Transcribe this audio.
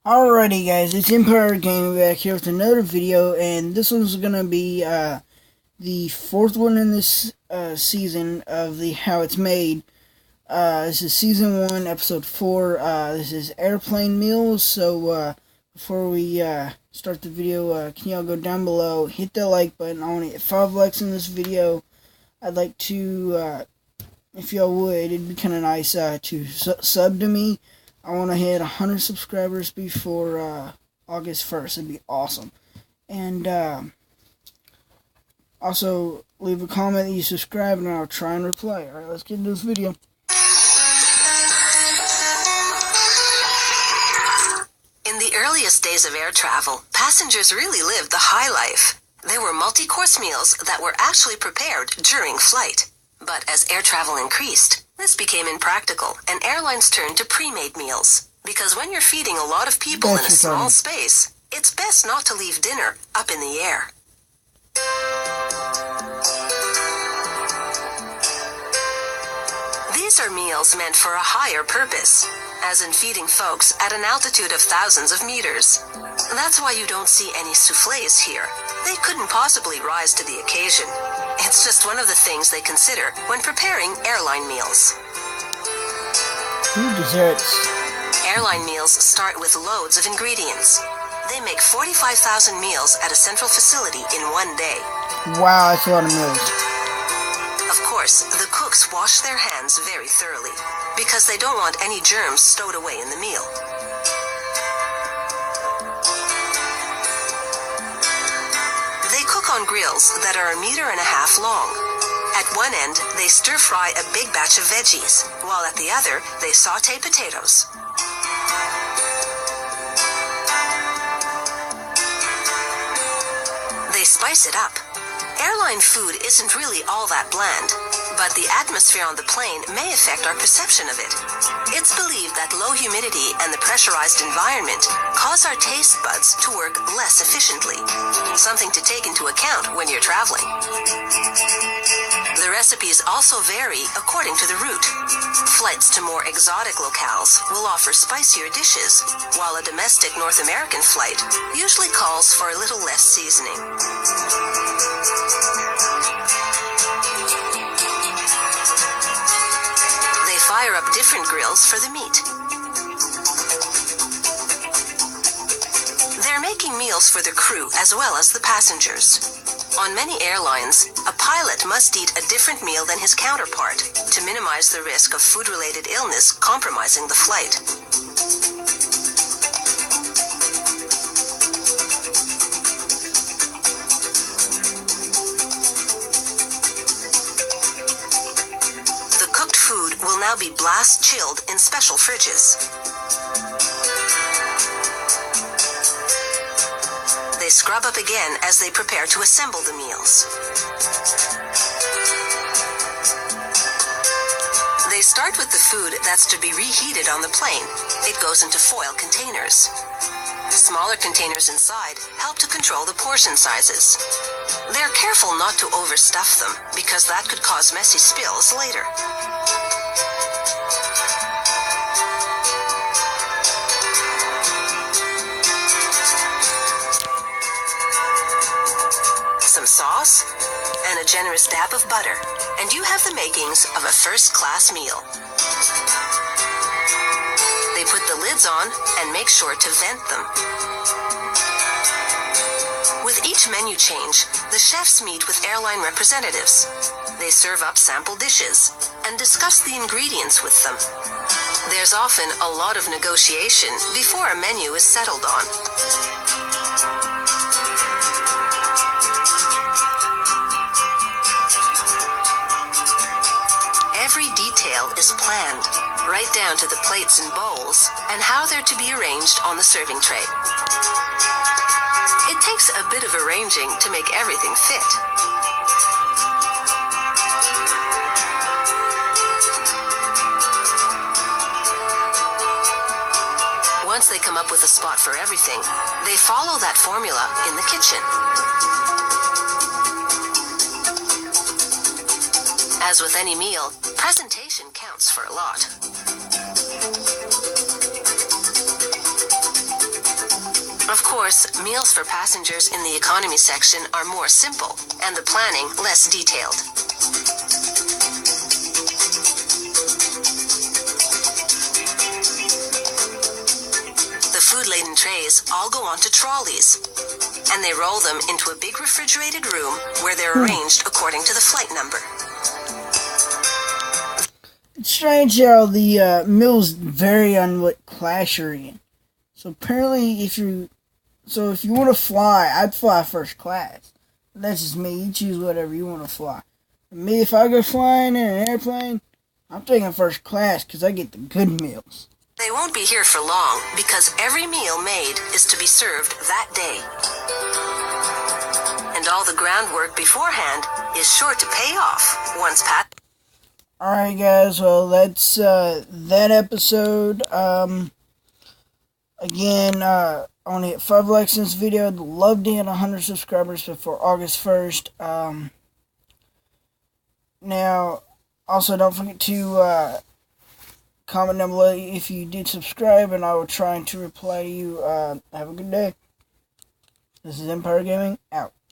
Alrighty guys, it's Empire Gaming back here with another video, and this one's gonna be the fourth one in this season of the How It's Made. This is season 1, episode 4. This is airplane meals. So before we start the video, can y'all go down below, hit the like button. I want to hit 5 likes in this video. I'd like to, if y'all would, it'd be kind of nice to sub to me. I want to hit 100 subscribers before August 1st. It'd be awesome. And also, leave a comment that you subscribe, and I'll try and reply. Alright, let's get into this video. In the earliest days of air travel, passengers really lived the high life. There were multi-course meals that were actually prepared during flight. But as air travel increased, this became impractical, and airlines turned to pre-made meals. Because when you're feeding a lot of people in a small space, it's best not to leave dinner up in the air. These are meals meant for a higher purpose, as in feeding folks at an altitude of thousands of meters. That's why you don't see any soufflés here. They couldn't possibly rise to the occasion. It's just one of the things they consider when preparing airline meals. Desserts. Airline meals start with loads of ingredients. They make 45,000 meals at a central facility in one day. Wow, that's a lot of meals. Of course, the cooks wash their hands very thoroughly, because they don't want any germs stowed away in the meal. They cook on grills that are 1.5 meters long. At one end, they stir-fry a big batch of veggies, while at the other, they saute potatoes. They spice it up. Airline food isn't really all that bland, but the atmosphere on the plane may affect our perception of it. It's believed that low humidity and the pressurized environment cause our taste buds to work less efficiently, something to take into account when you're traveling. The recipes also vary according to the route. Flights to more exotic locales will offer spicier dishes, while a domestic North American flight usually calls for a little less seasoning. They fire up different grills for the meat. They're making meals for the crew as well as the passengers. On many airlines, a pilot must eat a different meal than his counterpart to minimize the risk of food-related illness compromising the flight. The cooked food will now be blast chilled in special fridges. They scrub up again as they prepare to assemble the meals. They start with the food that's to be reheated on the plane. It goes into foil containers. Smaller containers inside help to control the portion sizes. They're careful not to overstuff them, because that could cause messy spills later. Some sauce, and a generous dab of butter, and you have the makings of a first-class meal. They put the lids on and make sure to vent them. With each menu change, the chefs meet with airline representatives. They serve up sample dishes and discuss the ingredients with them. There's often a lot of negotiation before a menu is settled on. Every detail is planned, right down to the plates and bowls, and how they're to be arranged on the serving tray. It takes a bit of arranging to make everything fit. Once they come up with a spot for everything, they follow that formula in the kitchen. As with any meal, presentation counts for a lot. Of course, meals for passengers in the economy section are more simple, and the planning less detailed. The food-laden trays all go onto trolleys, and they roll them into a big refrigerated room where they're arranged according to the flight number. It's strange how the meals vary on what class you're in. So apparently, if you want to fly, I'd fly first class. That's just me. You choose whatever you want to fly. Me, if I go flying in an airplane, I'm taking first class because I get the good meals. They won't be here for long because every meal made is to be served that day. And all the groundwork beforehand is sure to pay off once Alright guys, well that's that episode. Again, I want to hit 5 likes in this video. I'd love to hit 100 subscribers before August 1st. Now, also don't forget to comment down below if you did subscribe, and I will try to reply to you. Have a good day. This is Empire Gaming, out.